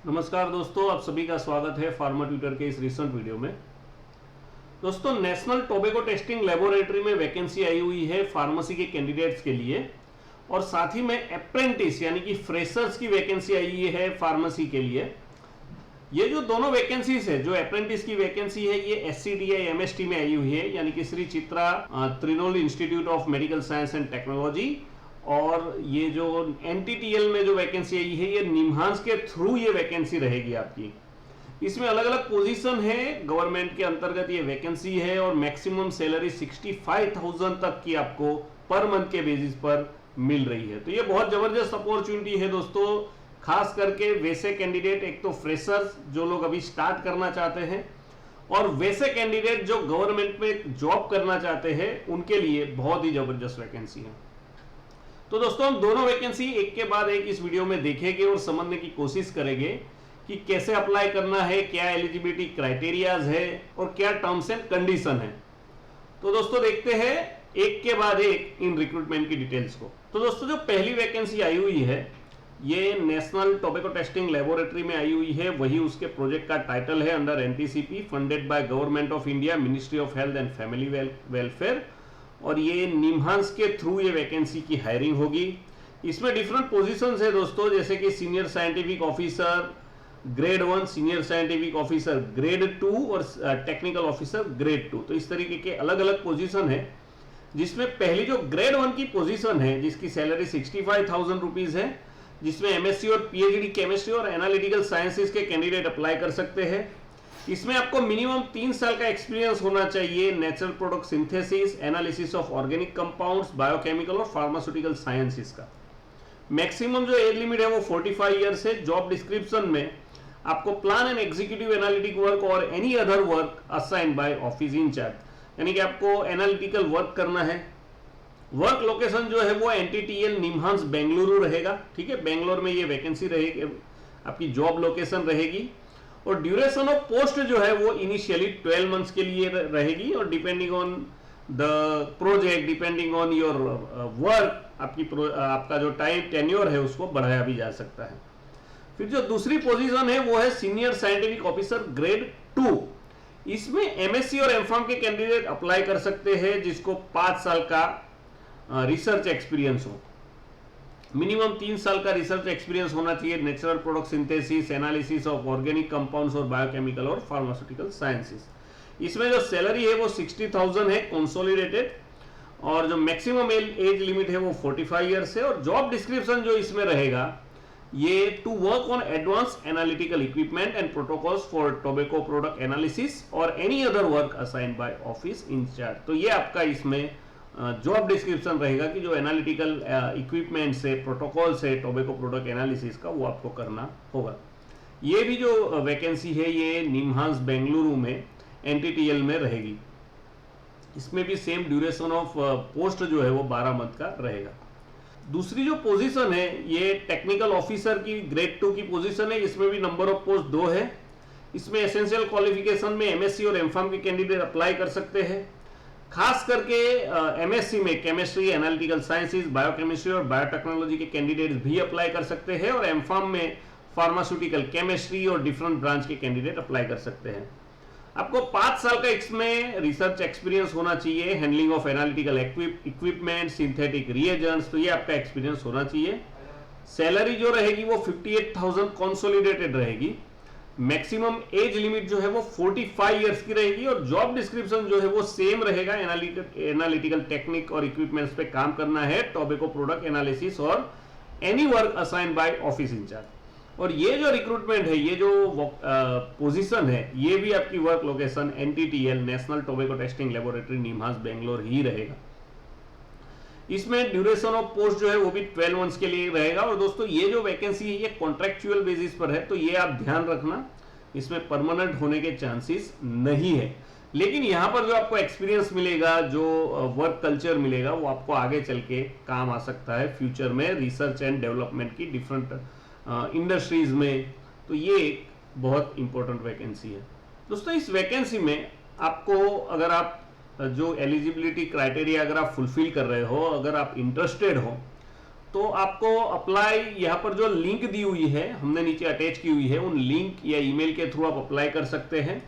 नमस्कार दोस्तों, आप सभी का स्वागत है फार्मा ट्यूटर के इस रिसेंट वीडियो में। दोस्तों, नेशनल टोबैको टेस्टिंग लेबोरेटरी में वैकेंसी आई हुई है फार्मेसी के कैंडिडेट्स के लिए, और साथ ही में अप्रेंटिस यानी कि फ्रेशर्स की वैकेंसी आई हुई है फार्मेसी के लिए। ये जो दोनों वैकेंसीज है, जो अप्रेंटिस की वैकेंसी है, ये SCTI MST में आई हुई है, यानी कि Shri Chitra Tirunal institute of medical science and technology. और ये जो NTTL में जो वैकेंसी आई है, ये निम्हांस के थ्रू ये वैकेंसी रहेगी आपकी। इसमें अलग अलग पोजीशन है, गवर्नमेंट के अंतर्गत ये वैकेंसी है, और मैक्सिमम सैलरी 65,000 तक की आपको पर मंथ के बेसिस पर मिल रही है। तो ये बहुत जबरदस्त अपॉर्चुनिटी है दोस्तों, खास करके वैसे कैंडिडेट, एक तो फ्रेशर्स जो लोग अभी स्टार्ट करना चाहते हैं, और वैसे कैंडिडेट जो गवर्नमेंट में जॉब करना चाहते हैं, उनके लिए बहुत ही जबरदस्त वैकेंसी है। तो दोस्तों, हम दोनों वैकेंसी एक के बाद एक इस वीडियो में देखेंगे और समझने की कोशिश करेंगे कि कैसे अप्लाई करना है, क्या एलिजिबिलिटी क्राइटेरियाज है और क्या टर्म्स एंड कंडीशन है। तो दोस्तों, देखते हैं एक के बाद एक इन रिक्रूटमेंट की डिटेल्स को। तो दोस्तों, जो पहली वैकेंसी आई हुई है, ये नेशनल टोबैको टेस्टिंग लेबोरेटरी में आई हुई है। वही उसके प्रोजेक्ट का टाइटल है under NTCP, funded by government of India, ministry of health and family welfare. और ये निम्हांस के थ्रू ये वैकेंसी की हायरिंग होगी। इसमें डिफरेंट पोजीशंस है दोस्तों, जैसे कि senior scientific officer grade 1, senior scientific officer grade 2 और टेक्निकल ऑफिसर ग्रेड 2। तो इस तरीके के अलग अलग पोजीशन है, जिसमें पहली जो ग्रेड 1 की पोजीशन है, जिसकी सैलरी 65,000 रुपीज है, जिसमें MSc और PhD केमिस्ट्री और एनालिटिकल साइंसेज के कैंडिडेट अप्लाई कर सकते हैं। इसमें आपको मिनिमम 3 साल का एक्सपीरियंस होना चाहिए natural product synthesis, analysis of organic compounds, biochemical और फार्मास्यूटिकल साइंसेस का। मैक्सिमम जो एज लिमिट है वो 45 ईयर्स है। जॉब डिस्क्रिप्शन में आपको plan and executive analytic work और any other work assign by office incharge, यानी कि आपको एनालिटिकल वर्क करना है। वर्क लोकेशन जो है वो NTTL निम्हांस बेंगलुरु रहेगा। ठीक है, बेंगलोर में ये वैकेंसी रहेगी, आपकी जॉब लोकेशन रहेगी। और ड्यूरेशन ऑफ पोस्ट जो है वो इनिशियली 12 मंथ्स के लिए रहेगी, और depending on the project, depending on your work, आपका जो टाइम टेन्योर है उसको बढ़ाया भी जा सकता है। फिर जो दूसरी पोजीशन है वो है सीनियर साइंटिफिक ऑफिसर ग्रेड 2। इसमें MSc और M.Pharm के कैंडिडेट अप्लाई कर सकते हैं, जिसको 5 साल का रिसर्च एक्सपीरियंस हो। मिनिमम 3 साल का रिसर्च एक्सपीरियंस होना चाहिए natural product synthesis, analysis of organic compounds और बायोकेमिकल और फार्मास्यूटिकल साइंसेस। इसमें जो सैलरी है वो 60,000 है कंसोलिडेटेड, और जो मैक्सिमम एज लिमिट है वो 45 ईयर्स है। और जॉब डिस्क्रिप्शन जो इसमें रहेगा, ये to work on advance analytical equipment and protocols for tobacco product analysis और any other work assigned by office incharge. तो ये आपका इसमें जॉब डिस्क्रिप्शन रहेगा कि जो एनालिटिकल इक्विपमेंट से, प्रोटोकॉल से टोबैको प्रोडक्ट एनालिसिस का, वो आपको करना होगा। ये भी जो वैकेंसी है ये निम्हांस बेंगलुरु में NTTL में रहेगी। इसमें भी सेम ड्यूरेशन ऑफ पोस्ट जो है वो 12 मंथ का रहेगा। दूसरी जो पोजीशन है ये टेक्निकल ऑफिसर की ग्रेड 2 की पोजीशन है। इसमें भी नंबर ऑफ पोस्ट 2 है। इसमें एसेंशियल क्वालिफिकेशन में MSc और M.Pharm के कैंडिडेट अप्लाई कर सकते हैं। खास करके MSc में केमिस्ट्री, एनालिटिकल साइंसेज, बायोकेमिस्ट्री और बायोटेक्नोलॉजी के कैंडिडेट्स भी अप्लाई कर सकते हैं, और M.Pharm में फार्मास्यूटिकल केमिस्ट्री और डिफरेंट ब्रांच के कैंडिडेट अप्लाई कर सकते हैं। आपको 5 साल का इसमें रिसर्च एक्सपीरियंस होना चाहिए, handling of analytical equipment, synthetic reagents, तो ये आपका एक्सपीरियंस होना चाहिए। सैलरी जो रहेगी वो 58,000 कंसोलिडेटेड रहेगी। मैक्सिमम एज लिमिट जो है वो 45 ईयर्स की रहेगी, और जॉब डिस्क्रिप्शन जो है वो सेम रहेगा। एनालिटिकल टेक्निक और इक्विपमेंट्स पे काम करना है, टोबैको प्रोडक्ट एनालिसिस और any work assign by office incharge. और ये जो रिक्रूटमेंट है, ये जो पोजीशन है, ये भी आपकी work location NTTL national tobacco testing laboratory NIMHANS Bangalore ही रहेगा। इसमें ड्यूरेशन ऑफ पोस्ट जो है वो भी 12 मंथ्स के लिए रहेगा। और दोस्तों, ये जो वैकेंसी है ये कॉन्ट्रैक्चुअल बेसिस पर है, तो ये आप ध्यान रखना, इसमें परमानेंट होने के चांसेस नहीं है। लेकिन यहाँ पर जो आपको एक्सपीरियंस मिलेगा, जो वर्क कल्चर मिलेगा, वो आपको आगे चल के काम आ सकता है फ्यूचर में रिसर्च एंड डेवलपमेंट की डिफरेंट इंडस्ट्रीज में। तो ये एक बहुत इंपॉर्टेंट वैकेंसी है दोस्तों। इस वैकेंसी में आपको, अगर आप जो एलिजिबिलिटी क्राइटेरिया अगर आप फुलफिल कर रहे हो, अगर आप इंटरेस्टेड हो, तो आपको अप्लाई यहाँ पर जो लिंक दी हुई है हमने नीचे अटैच की हुई है, उन लिंक या ईमेल के थ्रू आप अप्लाई कर सकते हैं।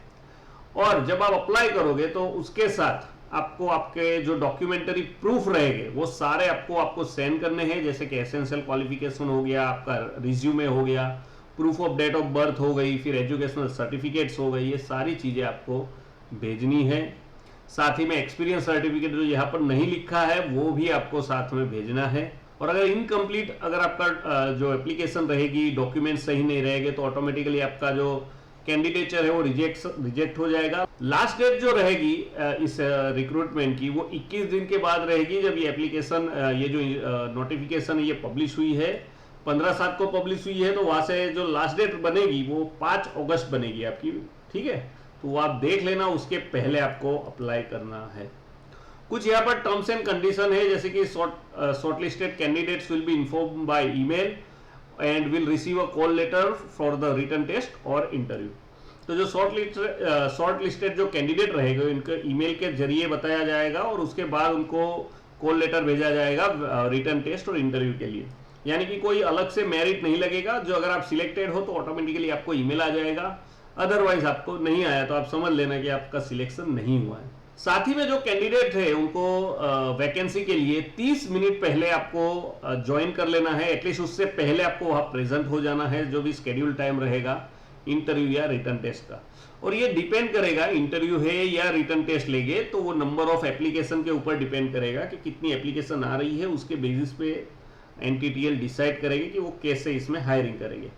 और जब आप अप्लाई करोगे तो उसके साथ आपको आपके जो डॉक्यूमेंटरी प्रूफ रहेंगे वो सारे आपको सेंड करने हैं, जैसे कि एसेंशियल क्वालिफिकेशन हो गया, आपका रिज्यूमे हो गया, proof of date of birth हो गई, फिर एजुकेशनल सर्टिफिकेट्स हो गई, ये सारी चीज़ें आपको भेजनी है। साथ ही में एक्सपीरियंस सर्टिफिकेट जो यहाँ पर नहीं लिखा है वो भी आपको साथ में भेजना है। और अगर इनकम्प्लीट अगर आपका जो एप्लीकेशन रहेगी, डॉक्यूमेंट सही नहीं रहेंगे तो ऑटोमेटिकली आपका जो कैंडिडेचर है वो रिजेक्ट हो जाएगा। लास्ट डेट जो रहेगी इस रिक्रूटमेंट की वो 21 दिन के बाद रहेगी, जब ये एप्लीकेशन ये जो नोटिफिकेशन ये पब्लिश हुई है 15/7 को पब्लिश हुई है, तो वहां से जो लास्ट डेट बनेगी वो 5 अगस्त बनेगी आपकी, ठीक है। तो वो आप देख लेना, उसके पहले आपको अप्लाई करना है। कुछ यहाँ पर टर्म्स एंड कंडीशन है, जैसे कि shortlisted candidates will be inform by email and will receive a call letter for the written test और इंटरव्यू। तो जो शॉर्ट लिस्टेड जो कैंडिडेट रहेगा उनके ईमेल के जरिए बताया जाएगा और उसके बाद उनको कॉल लेटर भेजा जाएगा रिटन टेस्ट और इंटरव्यू के लिए। यानी कि कोई अलग से मेरिट नहीं लगेगा, जो अगर आप सिलेक्टेड हो तो ऑटोमेटिकली आपको ईमेल आ जाएगा, अदरवाइज आपको नहीं आया तो आप समझ लेना कि आपका सिलेक्शन नहीं हुआ है। साथ ही में जो कैंडिडेट है उनको वैकेंसी के लिए 30 मिनट पहले आपको ज्वाइन कर लेना है, एटलीस्ट उससे पहले आपको वहां प्रेजेंट हो जाना है, जो भी स्केड्यूल टाइम रहेगा इंटरव्यू या रिटन टेस्ट का। और ये डिपेंड करेगा, इंटरव्यू है या रिटन टेस्ट लेंगे तो वो नंबर ऑफ एप्लीकेशन के ऊपर डिपेंड करेगा कि कितनी एप्लीकेशन आ रही है, उसके बेसिस पे एनटीटीएल डिसाइड करेगी कि वो कैसे इसमें हायरिंग करेंगे।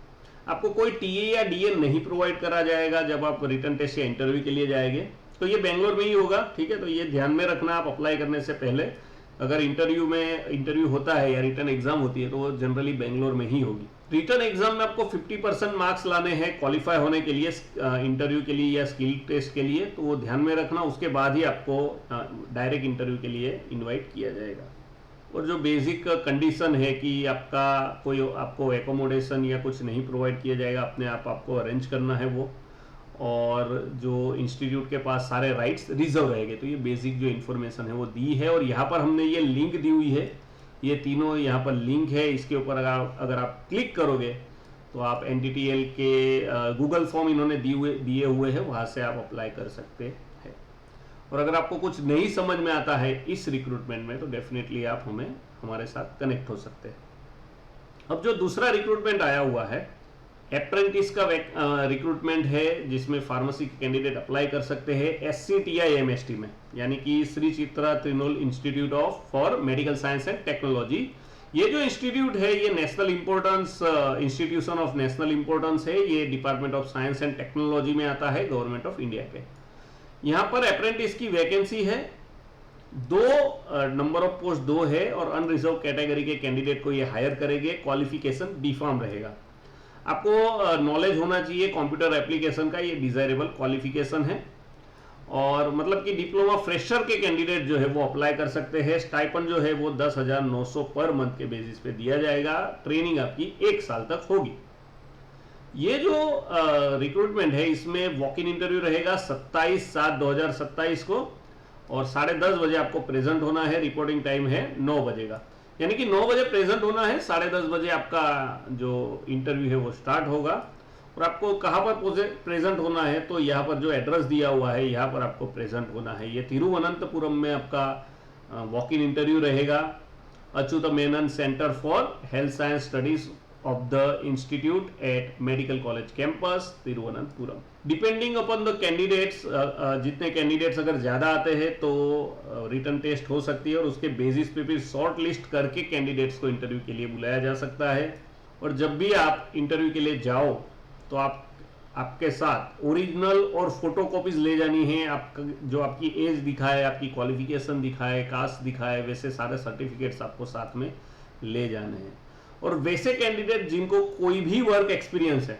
आपको कोई टीए या डीए नहीं प्रोवाइड करा जाएगा जब आप रिटन टेस्ट या इंटरव्यू के लिए जाएंगे, तो ये बेंगलोर में ही होगा, ठीक है। तो ये ध्यान में रखना, आप अप्लाई करने से पहले अगर इंटरव्यू होता है या रिटन एग्जाम होती है तो वो जनरली बेंगलोर में ही होगी। रिटन एग्जाम में आपको 50% मार्क्स लाने हैं क्वालिफाई होने के लिए, इंटरव्यू के लिए या स्किल टेस्ट के लिए, तो वो ध्यान में रखना। उसके बाद ही आपको डायरेक्ट इंटरव्यू के लिए इन्वाइट किया जाएगा। और जो बेसिक कंडीशन है कि आपको एकोमोडेशन या कुछ नहीं प्रोवाइड किया जाएगा, अपने आप आपको अरेंज करना है वो, और जो इंस्टीट्यूट के पास सारे राइट्स रिजर्व रहेंगे। तो ये बेसिक जो इन्फॉर्मेशन है वो दी है। और यहाँ पर हमने ये लिंक दी हुई है, ये तीनों यहाँ पर लिंक है, इसके ऊपर अगर आप क्लिक करोगे तो आप एनटीटीएल के गूगल फॉर्म इन्होंने दिए हुए हैं, वहाँ से आप अप्लाई कर सकते हैं। और अगर आपको कुछ नहीं समझ में आता है इस रिक्रूटमेंट में तो डेफिनेटली आप हमारे साथ कनेक्ट हो सकते हैं। अब जो दूसरा रिक्रूटमेंट आया हुआ है अप्रेंटिस का रिक्रूटमेंट है, जिसमें फार्मेसी के कैंडिडेट अप्लाई कर सकते हैं SCTI-MST में, यानी कि Shri Chitra Tirunal institute for medical science and technology. ये जो इंस्टीट्यूट है ये national importance institution of national importance है, ये department of science and technology में आता है गवर्नमेंट ऑफ इंडिया के। यहाँ पर अप्रेंटिस की वैकेंसी है, 2 नंबर ऑफ पोस्ट 2 है, और अनरिजर्व कैटेगरी के कैंडिडेट को ये हायर करेंगे। क्वालिफिकेशन B.Pharm रहेगा। आपको नॉलेज होना चाहिए कंप्यूटर एप्लीकेशन का, ये डिजायरेबल क्वालिफिकेशन है। और मतलब कि डिप्लोमा फ्रेशर के कैंडिडेट जो है वो अप्लाई कर सकते हैं। स्टाइपेंड जो है वो 10,900 पर मंथ के बेसिस पे दिया जाएगा। ट्रेनिंग आपकी 1 साल तक होगी। ये जो रिक्रूटमेंट है इसमें वॉक इन इंटरव्यू रहेगा 27/7/2027 को, और 10:30 बजे आपको प्रेजेंट होना है। रिपोर्टिंग टाइम है 9 बजे का, यानी कि 9 बजे प्रेजेंट होना है, 10:30 बजे आपका जो इंटरव्यू है वो स्टार्ट होगा। और आपको कहाँ पर प्रेजेंट होना है, तो यहाँ पर जो एड्रेस दिया हुआ है यहाँ पर आपको प्रेजेंट होना है। ये तिरुवनंतपुरम में आपका वॉक इन इंटरव्यू रहेगा। Achyut Menon centre for health science studies of the institute eight medical college campus Thiruvananthapuram. Depending upon the candidates, जितने कैंडिडेट्स अगर ज्यादा आते हैं तो रिटन टेस्ट हो सकती है, और उसके बेसिस पे फिर शॉर्ट लिस्ट करके कैंडिडेट्स को इंटरव्यू के लिए बुलाया जा सकता है। और जब भी आप इंटरव्यू के लिए जाओ तो आपके साथ ओरिजिनल और फोटोकॉपीज ले जानी है। जो आपकी एज दिखाए, आपकी क्वालिफिकेशन दिखाए, कास्ट दिखाए, वैसे सारे सर्टिफिकेट्स आपको साथ में ले जाने हैं। और वैसे कैंडिडेट जिनको कोई भी वर्क एक्सपीरियंस है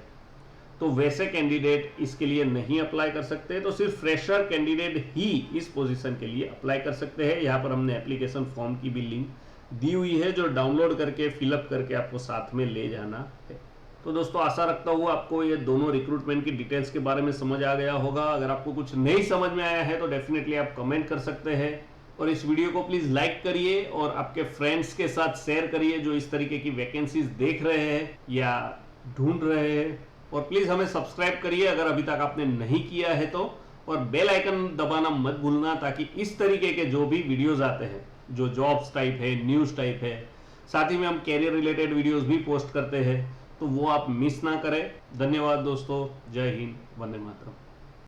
तो वैसे कैंडिडेट इसके लिए नहीं अप्लाई कर सकते, तो सिर्फ फ्रेशर कैंडिडेट ही इस पोजीशन के लिए अप्लाई कर सकते हैं। यहाँ पर हमने एप्लीकेशन फॉर्म की भी लिंक दी हुई है, जो डाउनलोड करके फिलअप करके आपको साथ में ले जाना है। तो दोस्तों आशा रखता हूँ आपको ये दोनों रिक्रूटमेंट की डिटेल्स के बारे में समझ आ गया होगा। अगर आपको कुछ नहीं समझ में आया है तो डेफिनेटली आप कमेंट कर सकते हैं, और इस वीडियो को प्लीज़ लाइक करिए और आपके फ्रेंड्स के साथ शेयर करिए जो इस तरीके की वैकेंसीज देख रहे हैं या ढूंढ रहे हैं। और प्लीज़ हमें सब्सक्राइब करिए अगर अभी तक आपने नहीं किया है तो, और बेल आइकन दबाना मत भूलना ताकि इस तरीके के जो भी वीडियोस आते हैं, जो जॉब्स टाइप है, न्यूज़ टाइप है, साथ ही में हम कैरियर रिलेटेड वीडियोस भी पोस्ट करते हैं, तो वो आप मिस ना करें। धन्यवाद दोस्तों, जय हिंद, वंदे मातरम।